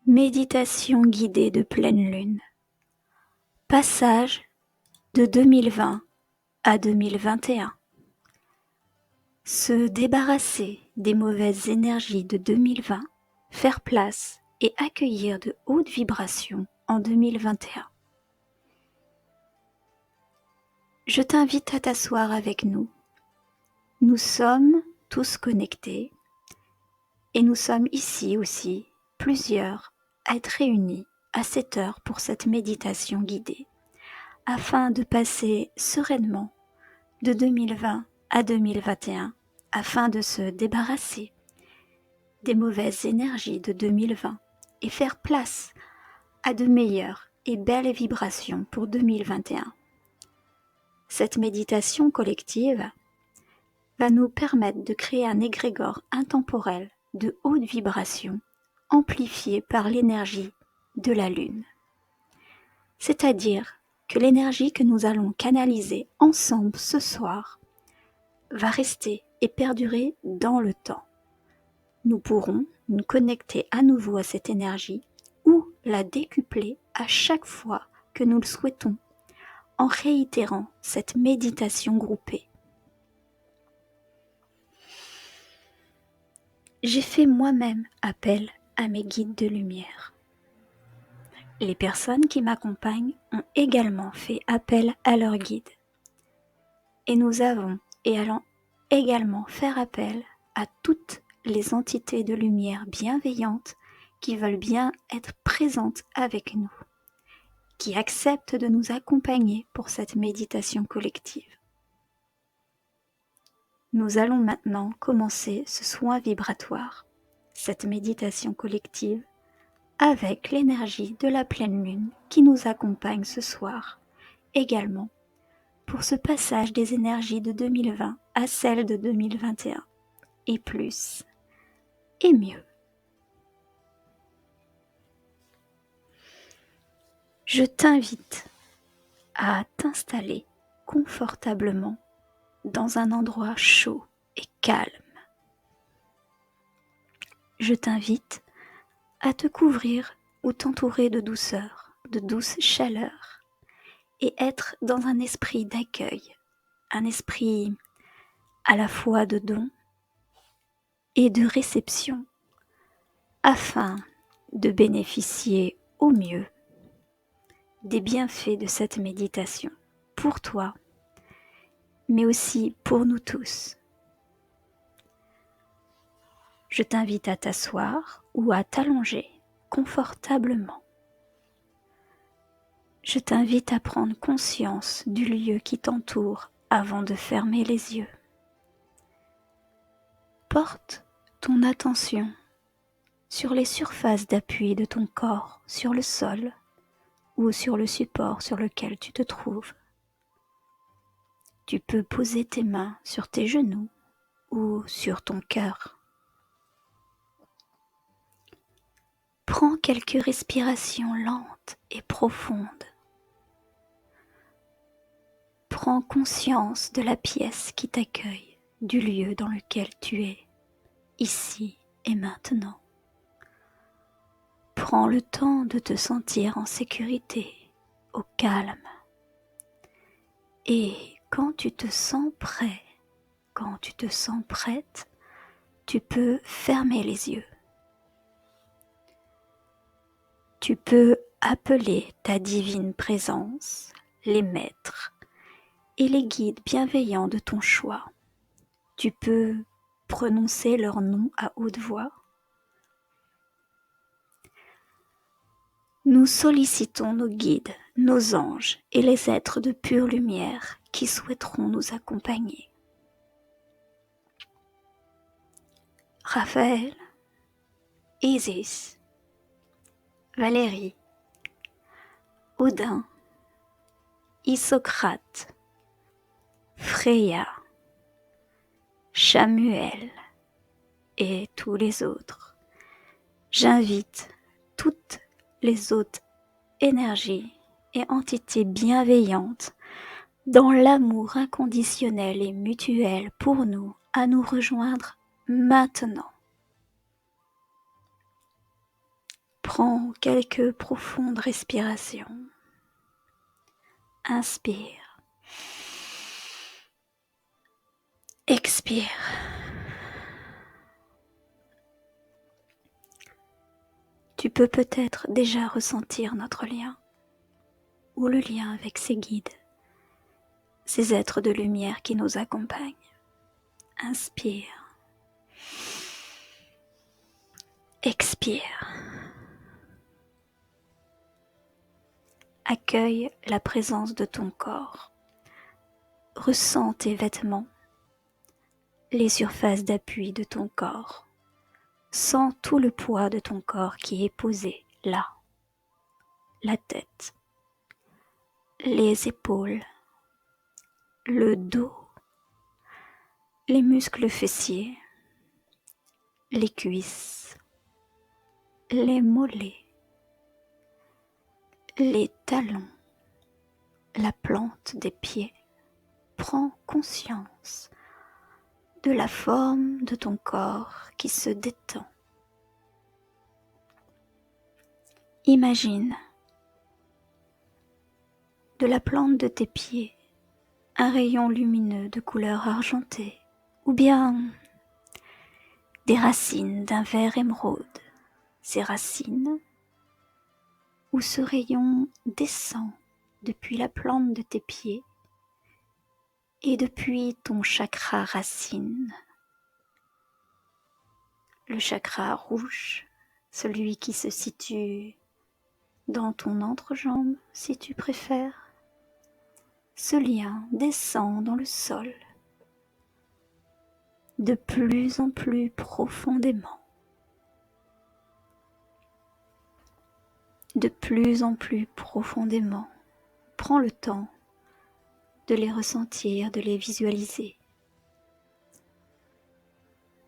Méditation guidée de pleine lune. Passage de 2020 à 2021. Se débarrasser des mauvaises énergies de 2020, faire place et accueillir de hautes vibrations en 2021. Je t'invite à t'asseoir avec nous. Nous sommes tous connectés et nous sommes ici aussi plusieurs à être réunis à cette heure pour cette méditation guidée, afin de passer sereinement de 2020 à 2021, afin de se débarrasser des mauvaises énergies de 2020 et faire place à de meilleures et belles vibrations pour 2021. Cette méditation collective va nous permettre de créer un égrégore intemporel de haute vibration amplifié par l'énergie de la Lune. C'est-à-dire que l'énergie que nous allons canaliser ensemble ce soir va rester et perdurer dans le temps. Nous pourrons nous connecter à nouveau à cette énergie ou la décupler à chaque fois que nous le souhaitons en réitérant cette méditation groupée. J'ai fait moi-même appel à mes guides de lumière. Les personnes qui m'accompagnent ont également fait appel à leurs guides. Et nous avons et allons également faire appel à toutes les entités de lumière bienveillantes qui veulent bien être présentes avec nous, qui acceptent de nous accompagner pour cette méditation collective. Nous allons maintenant commencer ce soin vibratoire, cette méditation collective, avec l'énergie de la pleine lune qui nous accompagne ce soir, également pour ce passage des énergies de 2020 à celles de 2021, et plus, et mieux. Je t'invite à t'installer confortablement dans un endroit chaud et calme. Je t'invite à te couvrir ou t'entourer de douceur, de douce chaleur, et être dans un esprit d'accueil, un esprit à la fois de don et de réception, afin de bénéficier au mieux des bienfaits de cette méditation pour toi, mais aussi pour nous tous. Je t'invite à t'asseoir ou à t'allonger confortablement. Je t'invite à prendre conscience du lieu qui t'entoure avant de fermer les yeux. Porte ton attention sur les surfaces d'appui de ton corps, sur le sol ou sur le support sur lequel tu te trouves. Tu peux poser tes mains sur tes genoux ou sur ton cœur. Prends quelques respirations lentes et profondes. Prends conscience de la pièce qui t'accueille, du lieu dans lequel tu es, ici et maintenant. Prends le temps de te sentir en sécurité, au calme. Et quand tu te sens prêt, quand tu te sens prête, tu peux fermer les yeux. Tu peux appeler ta divine présence, les maîtres et les guides bienveillants de ton choix. Tu peux prononcer leur nom à haute voix. Nous sollicitons nos guides, nos anges et les êtres de pure lumière qui souhaiteront nous accompagner. Raphaël, Isis, Valérie, Odin, Isocrate, Freya, Chamuel et tous les autres. J'invite toutes les autres énergies et entités bienveillantes dans l'amour inconditionnel et mutuel pour nous à nous rejoindre maintenant. Prends quelques profondes respirations. Inspire. Expire. Tu peux peut-être déjà ressentir notre lien, ou le lien avec ces guides, ces êtres de lumière qui nous accompagnent. Inspire. Expire. Accueille la présence de ton corps. Ressens tes vêtements, les surfaces d'appui de ton corps. Sens tout le poids de ton corps qui est posé là. La tête, les épaules, le dos, les muscles fessiers, les cuisses, les mollets, les talons, la plante des pieds. Prends conscience de la forme de ton corps qui se détend. Imagine de la plante de tes pieds un rayon lumineux de couleur argentée, ou bien des racines d'un vert émeraude. Ces racines, où ce rayon descend depuis la plante de tes pieds et depuis ton chakra racine, le chakra rouge, celui qui se situe dans ton entrejambe si tu préfères. Ce lien descend dans le sol de plus en plus profondément, de plus en plus profondément. Prends le temps de les ressentir, de les visualiser,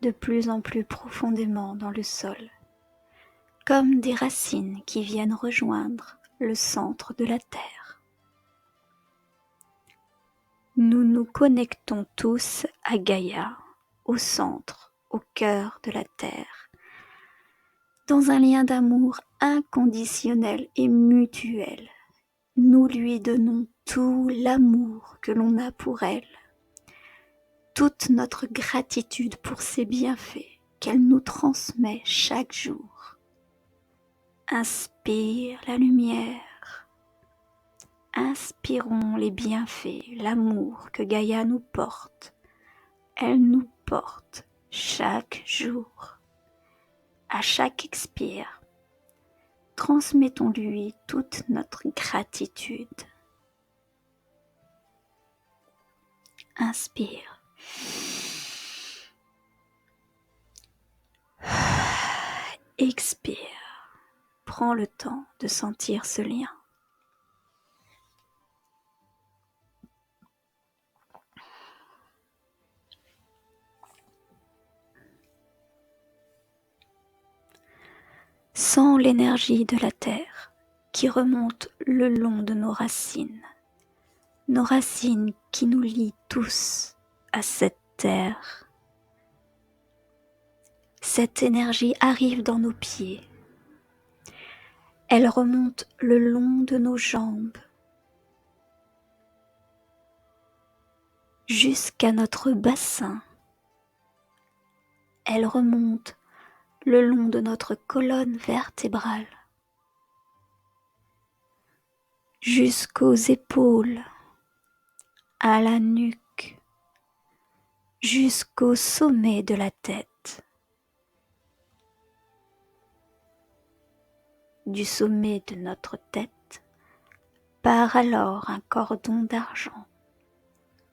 de plus en plus profondément dans le sol, comme des racines qui viennent rejoindre le centre de la terre. Nous nous connectons tous à Gaïa, au centre, au cœur de la terre, dans un lien d'amour inconditionnel et mutuel. Nous lui donnons tout l'amour que l'on a pour elle, toute notre gratitude pour ses bienfaits qu'elle nous transmet chaque jour. Inspire la lumière. Inspirons les bienfaits, l'amour que Gaïa nous porte. Elle nous porte chaque jour. À chaque expire, transmettons-lui toute notre gratitude. Inspire. Expire. Prends le temps de sentir ce lien. Sens l'énergie de la terre qui remonte le long de nos racines qui nous lient tous à cette terre. Cette énergie arrive dans nos pieds. Elle remonte le long de nos jambes jusqu'à notre bassin. Elle remonte le long de notre colonne vertébrale jusqu'aux épaules, à la nuque, jusqu'au sommet de la tête. Du sommet de notre tête part alors un cordon d'argent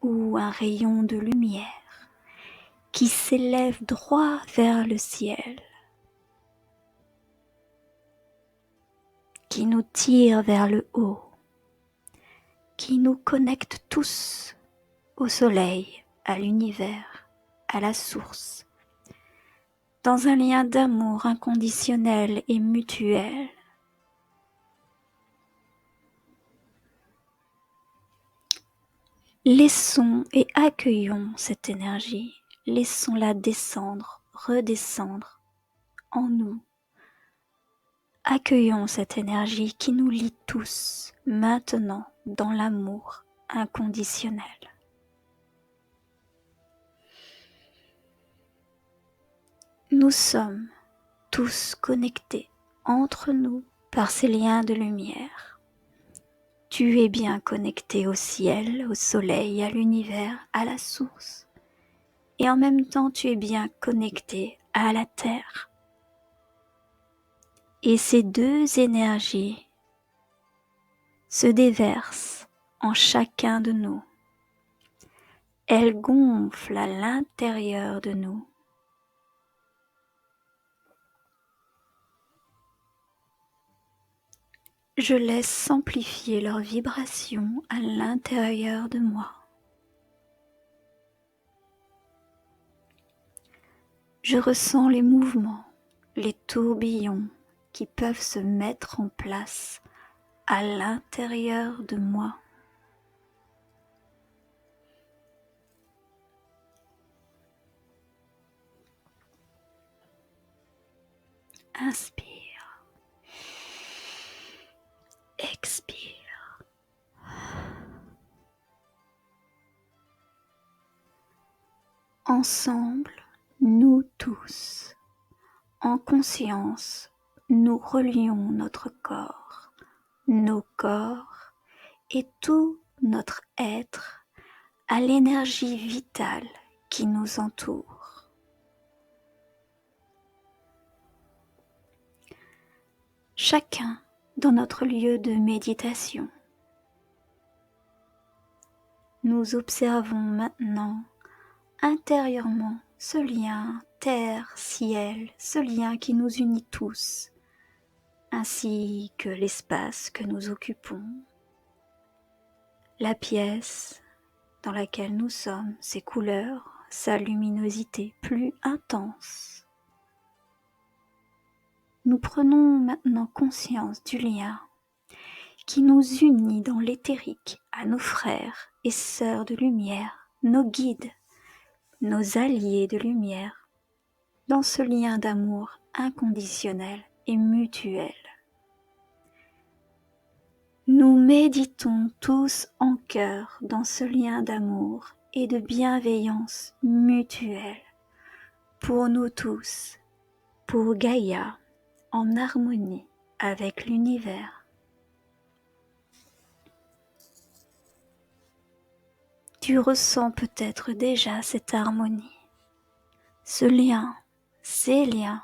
ou un rayon de lumière qui s'élève droit vers le ciel, qui nous tire vers le haut, qui nous connecte tous au soleil, à l'univers, à la source, dans un lien d'amour inconditionnel et mutuel. Laissons et accueillons cette énergie, laissons-la descendre, redescendre en nous, Accueillons cette énergie qui nous lie tous maintenant dans l'amour inconditionnel. Nous sommes tous connectés entre nous par ces liens de lumière. Tu es bien connecté au ciel, au soleil, à l'univers, à la source. Et en même temps, tu es bien connecté à la terre. Et ces deux énergies se déversent en chacun de nous. Elles gonflent à l'intérieur de nous. Je laisse s'amplifier leurs vibrations à l'intérieur de moi. Je ressens les mouvements, les tourbillons qui peuvent se mettre en place à l'intérieur de moi. Inspire. Expire. Ensemble, nous tous, en conscience, nous relions notre corps, nos corps et tout notre être à l'énergie vitale qui nous entoure. Chacun dans notre lieu de méditation. Nous observons maintenant intérieurement ce lien terre-ciel, ce lien qui nous unit tous, ainsi que l'espace que nous occupons, la pièce dans laquelle nous sommes, ses couleurs, sa luminosité plus intense. Nous prenons maintenant conscience du lien qui nous unit dans l'éthérique à nos frères et sœurs de lumière, nos guides, nos alliés de lumière, dans ce lien d'amour inconditionnel et mutuel. Nous méditons tous en cœur dans ce lien d'amour et de bienveillance mutuelle pour nous tous, pour Gaïa, en harmonie avec l'univers. Tu ressens peut-être déjà cette harmonie, ce lien, ces liens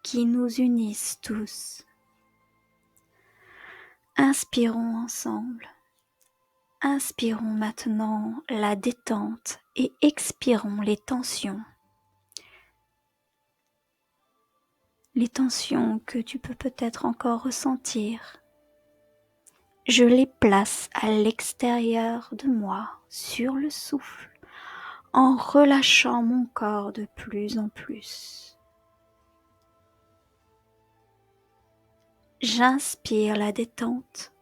qui nous unissent tous. Inspirons ensemble. Inspirons maintenant la détente et expirons les tensions. Les tensions que tu peux peut-être encore ressentir. Je les place à l'extérieur de moi, sur le souffle, en relâchant mon corps de plus en plus. J'inspire la détente.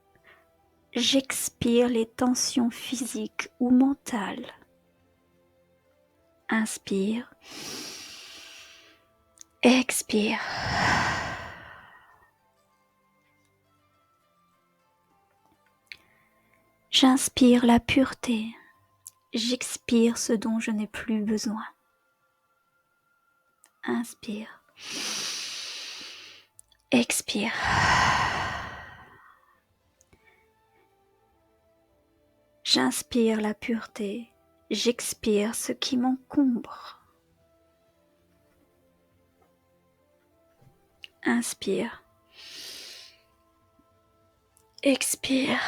J'expire les tensions physiques ou mentales. Inspire. Expire. J'inspire la pureté. J'expire ce dont je n'ai plus besoin. Inspire. Expire. J'inspire la pureté. J'expire ce qui m'encombre. Inspire. Expire.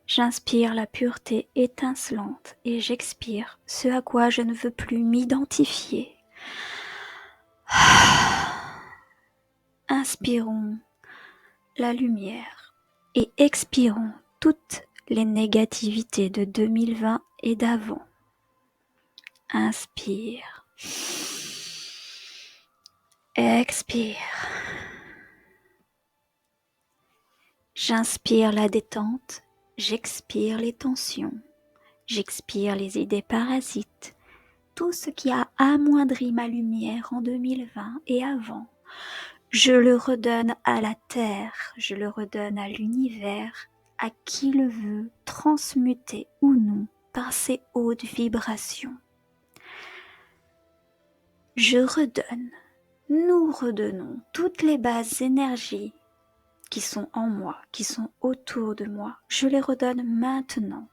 J'inspire la pureté étincelante et j'expire ce à quoi je ne veux plus m'identifier. Inspirons la lumière et expirons toutes les négativités de 2020 et d'avant. Inspire. Expire. J'inspire la détente, j'expire les tensions, j'expire les idées parasites, tout ce qui a amoindri ma lumière en 2020 et avant, je le redonne à la terre, je le redonne à l'univers, à qui le veut, transmuter ou non par ces hautes vibrations. Je redonne, nous redonnons toutes les bases énergies qui sont en moi, qui sont autour de moi. Je les redonne maintenant.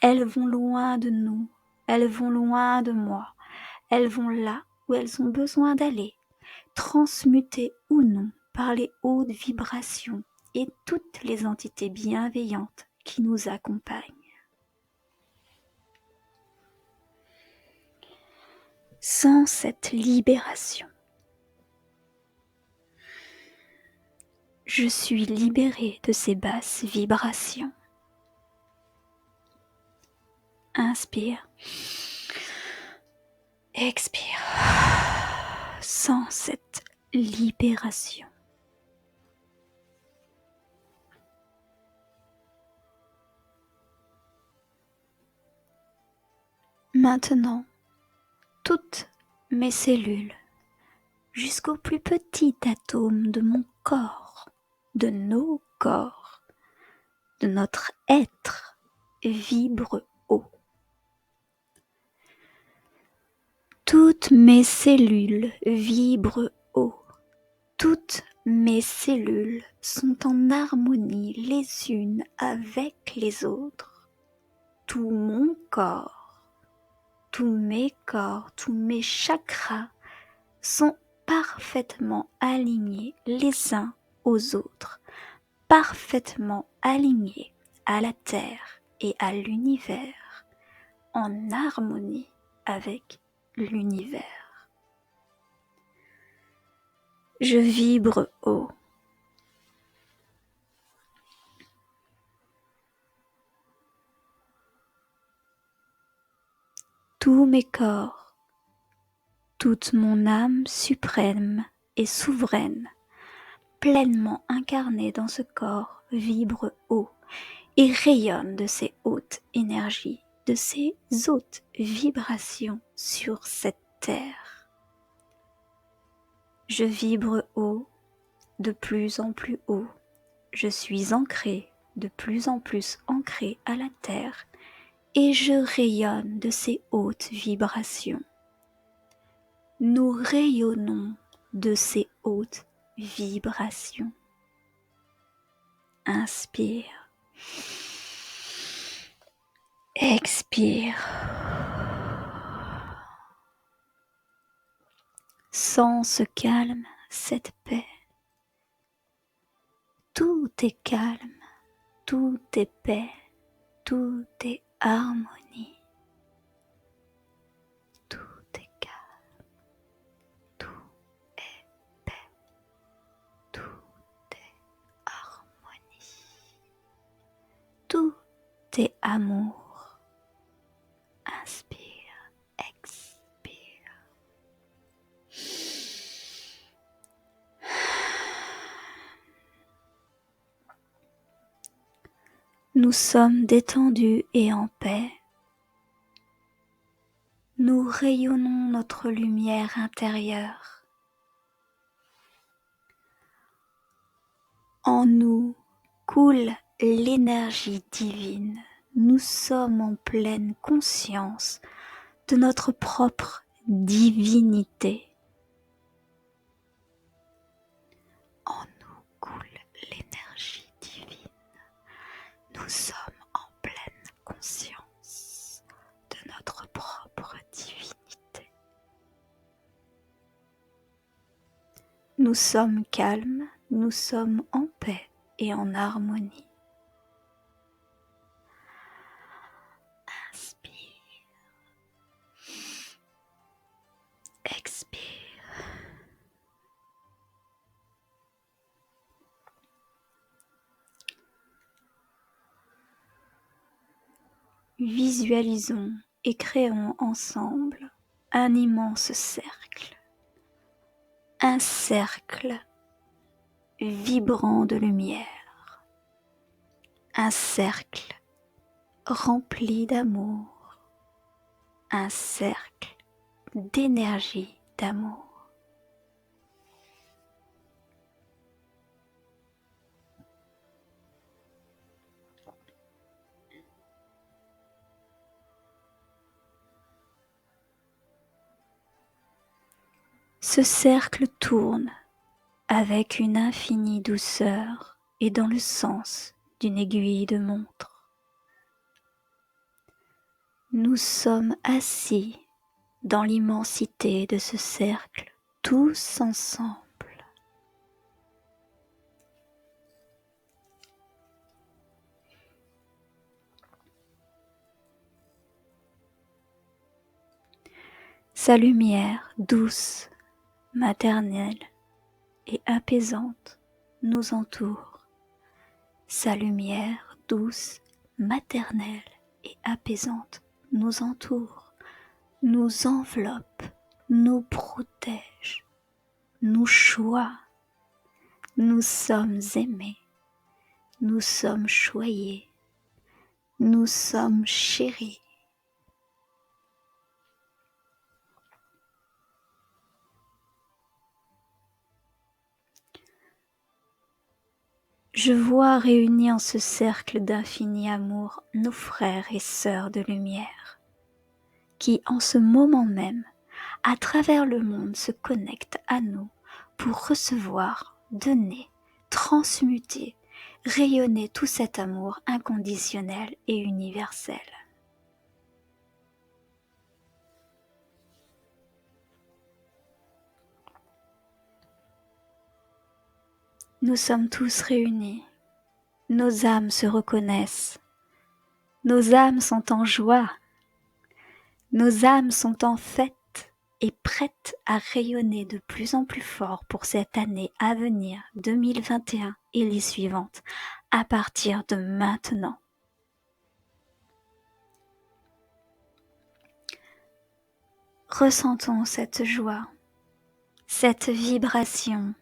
Elles vont loin de nous, elles vont loin de moi, elles vont là où elles ont besoin d'aller, transmutées ou non par les hautes vibrations et toutes les entités bienveillantes qui nous accompagnent. Sans cette libération, je suis libérée de ces basses vibrations. Inspire. Expire. Sans cette libération. Maintenant, toutes mes cellules, jusqu'au plus petit atome de mon corps, de nos corps, de notre être, vibrent haut. Toutes mes cellules vibrent haut. Toutes mes cellules sont en harmonie les unes avec les autres. Tout mon corps, tous mes corps, tous mes chakras sont parfaitement alignés les uns aux autres, parfaitement alignés à la Terre et à l'univers, en harmonie avec l'univers. Je vibre haut. Tous mes corps, toute mon âme suprême et souveraine, pleinement incarnée dans ce corps, vibre haut et rayonne de ces hautes énergies, de ces hautes vibrations sur cette terre. Je vibre haut, de plus en plus haut. Je suis ancrée, de plus en plus ancrée à la terre, et je rayonne de ces hautes vibrations. Nous rayonnons de ces hautes vibrations. Inspire. Expire. Sens ce calme, cette paix. Tout est calme, tout est paix, tout est harmonie. Tout est calme, tout est paix, tout est harmonie. Tout est amour. Inspire, expire. Nous sommes détendus et en paix. Nous rayonnons notre lumière intérieure. En nous coule l'énergie divine. Nous sommes en pleine conscience de notre propre divinité. En nous coule l'énergie divine. Nous sommes en pleine conscience de notre propre divinité. Nous sommes calmes, nous sommes en paix et en harmonie. Inspire. Expire. Visualisons et créons ensemble un immense cercle. Un cercle vibrant de lumière. Un cercle rempli d'amour. Un cercle d'énergie, d'amour. Ce cercle tourne avec une infinie douceur et dans le sens d'une aiguille de montre. Nous sommes assis dans l'immensité de ce cercle, tous ensemble. Sa lumière douce, maternelle et apaisante nous entoure. Sa lumière douce, maternelle et apaisante nous entoure, nous enveloppe, nous protège, nous choit. Nous sommes aimés, nous sommes choyés, nous sommes chéris. Je vois réunis en ce cercle d'infini amour nos frères et sœurs de lumière, qui en ce moment même, à travers le monde, se connectent à nous pour recevoir, donner, transmuter, rayonner tout cet amour inconditionnel et universel. Nous sommes tous réunis, nos âmes se reconnaissent, nos âmes sont en joie, nos âmes sont en fête et prêtes à rayonner de plus en plus fort pour cette année à venir, 2021 et les suivantes, à partir de maintenant. Ressentons cette joie, cette vibration,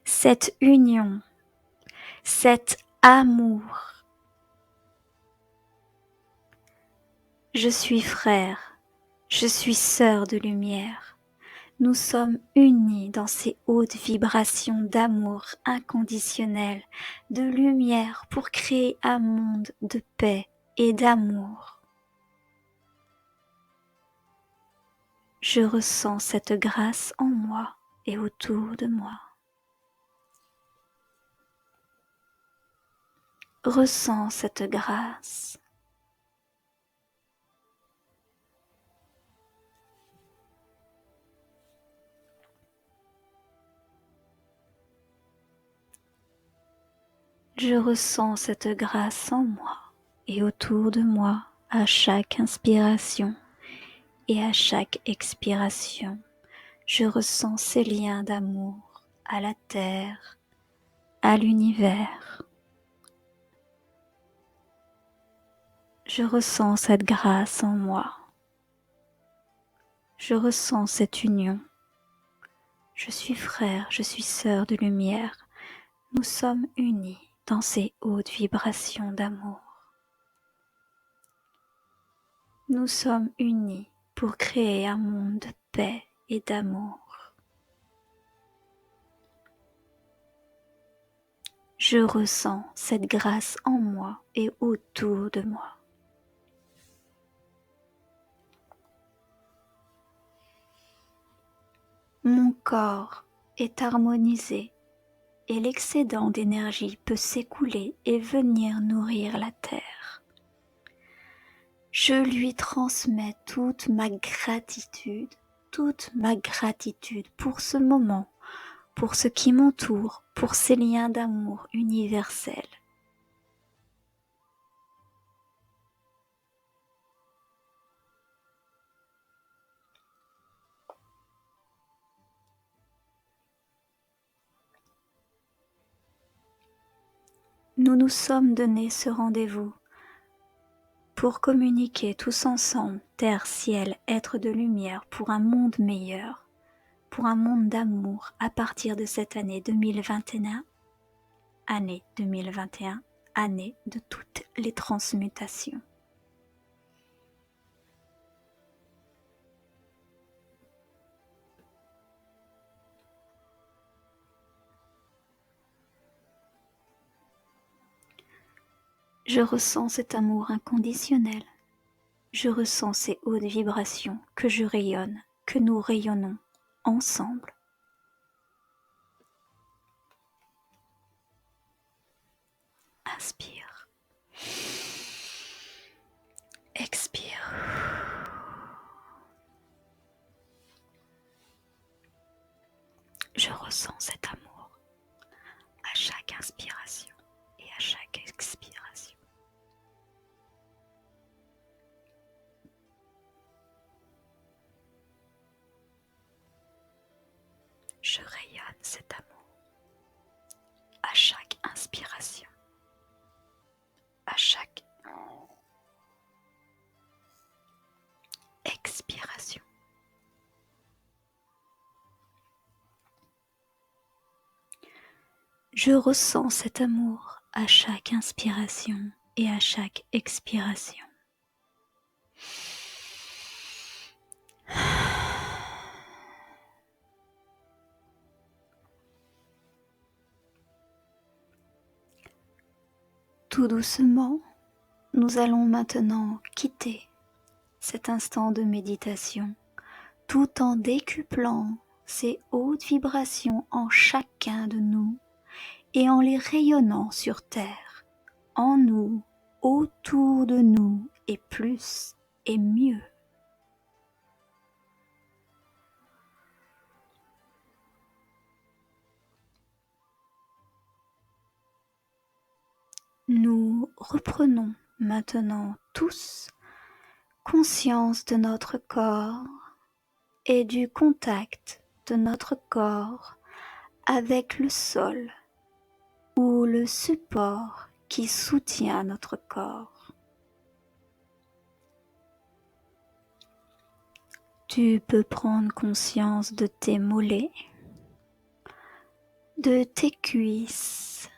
cette union, cet amour. Je suis frère, je suis sœur de lumière. Nous sommes unis dans ces hautes vibrations d'amour inconditionnel, de lumière pour créer un monde de paix et d'amour. Je ressens cette grâce en moi et autour de moi. Ressens cette grâce. Je ressens cette grâce en moi et autour de moi à chaque inspiration et à chaque expiration. Je ressens ces liens d'amour à la terre, à l'univers. Je ressens cette grâce en moi. Je ressens cette union. Je suis frère, je suis sœur de lumière. Nous sommes unis dans ces hautes vibrations d'amour. Nous sommes unis pour créer un monde de paix et d'amour. Je ressens cette grâce en moi et autour de moi. Mon corps est harmonisé et l'excédent d'énergie peut s'écouler et venir nourrir la terre. Je lui transmets toute ma gratitude pour ce moment, pour ce qui m'entoure, pour ces liens d'amour universels. Nous nous sommes donné ce rendez-vous pour communiquer tous ensemble, terre, ciel, être de lumière, pour un monde meilleur, pour un monde d'amour à partir de cette année 2021, année de toutes les transmutations. Je ressens cet amour inconditionnel. Je ressens ces hautes vibrations que je rayonne, que nous rayonnons ensemble. Inspire. Expire. Je ressens cet amour à chaque inspiration et à chaque expiration. Je rayonne cet amour à chaque inspiration, à chaque expiration. Je ressens cet amour à chaque inspiration et à chaque expiration. Tout doucement, nous allons maintenant quitter cet instant de méditation tout en décuplant ces hautes vibrations en chacun de nous et en les rayonnant sur terre, en nous, autour de nous et plus et mieux. Nous reprenons maintenant tous conscience de notre corps et du contact de notre corps avec le sol ou le support qui soutient notre corps. Tu peux prendre conscience de tes mollets, de tes cuisses,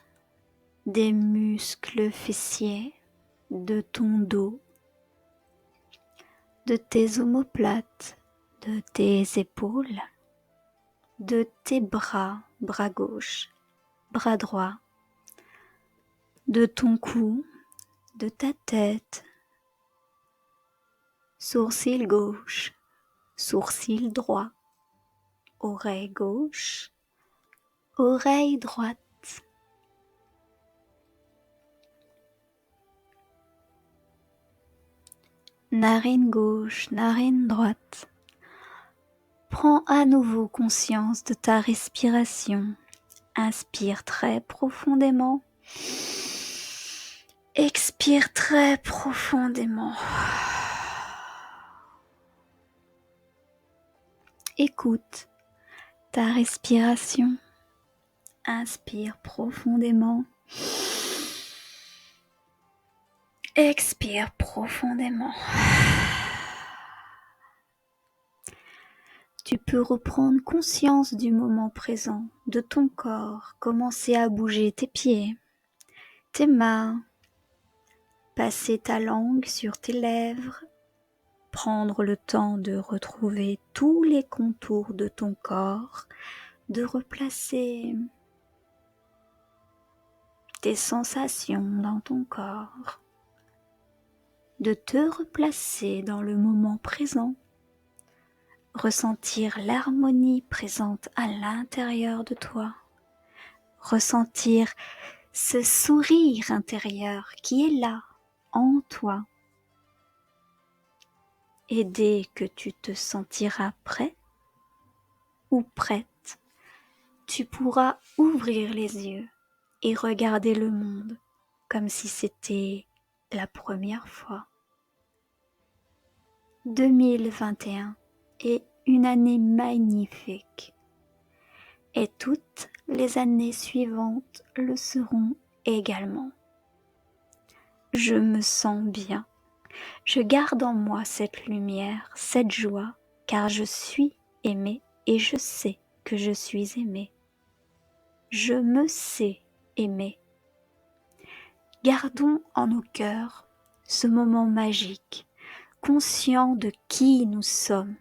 des muscles fessiers, de ton dos, de tes omoplates, de tes épaules, de tes bras, bras gauche, bras droit, de ton cou, de ta tête, sourcil gauche, sourcil droit, oreille gauche, oreille droite. Narine gauche, narine droite. Prends à nouveau conscience de ta respiration. Inspire très profondément. Expire très profondément. Écoute ta respiration. Inspire profondément. Expire profondément. Tu peux reprendre conscience du moment présent, de ton corps, commencer à bouger tes pieds, tes mains, passer ta langue sur tes lèvres, prendre le temps de retrouver tous les contours de ton corps, de replacer tes sensations dans ton corps, de te replacer dans le moment présent, ressentir l'harmonie présente à l'intérieur de toi, ressentir ce sourire intérieur qui est là, en toi. Et dès que tu te sentiras prêt ou prête, tu pourras ouvrir les yeux et regarder le monde comme si c'était la première fois. 2021 est une année magnifique et toutes les années suivantes le seront également. Je me sens bien. Je garde en moi cette lumière, cette joie, car je suis aimée et je sais que je suis aimée. Je me sais aimée. Gardons en nos cœurs ce moment magique, conscient de qui nous sommes,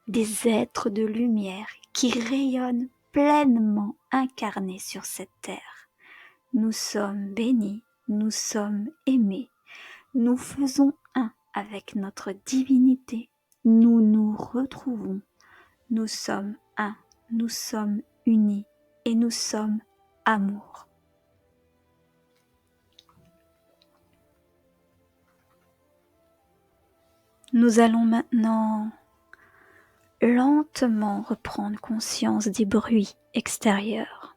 des êtres de lumière qui rayonnent pleinement incarnés sur cette terre. Nous sommes bénis, nous sommes aimés, nous faisons un avec notre divinité, nous nous retrouvons, nous sommes un, nous sommes unis et nous sommes amour. Nous allons maintenant lentement reprendre conscience des bruits extérieurs,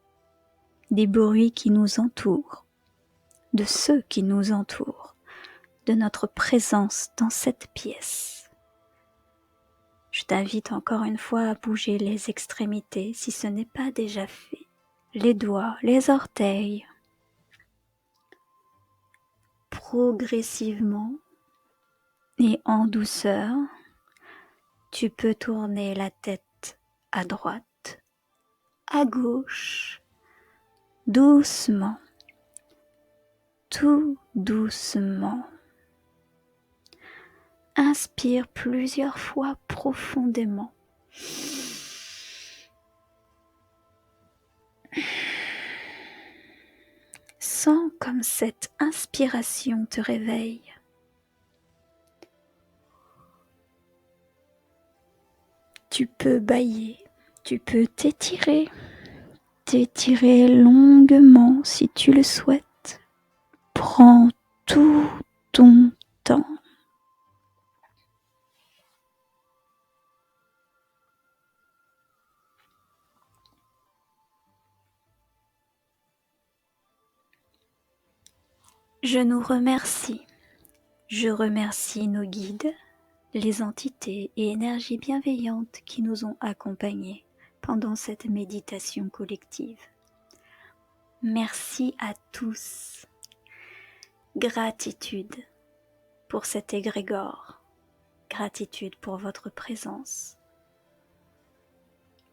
des bruits qui nous entourent, de ceux qui nous entourent, de notre présence dans cette pièce. Je t'invite encore une fois à bouger les extrémités si ce n'est pas déjà fait, les doigts, les orteils. Progressivement et en douceur, tu peux tourner la tête à droite, à gauche, doucement, tout doucement. Inspire plusieurs fois profondément. Sens comme cette inspiration te réveille. Tu peux bâiller, tu peux t'étirer longuement si tu le souhaites. Prends tout ton temps. Je nous remercie. Je remercie nos guides, les entités et énergies bienveillantes qui nous ont accompagnés pendant cette méditation collective. Merci à tous. Gratitude pour cet égrégore. Gratitude pour votre présence.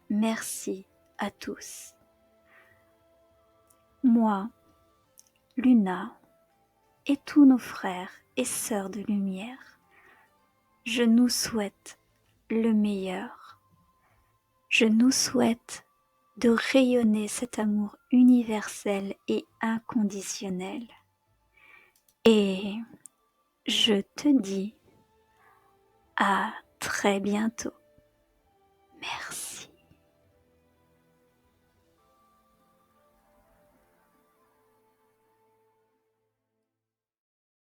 Merci à tous. Moi, Luna, et tous nos frères et sœurs de lumière, je nous souhaite le meilleur. Je nous souhaite de rayonner cet amour universel et inconditionnel. Et je te dis à très bientôt. Merci.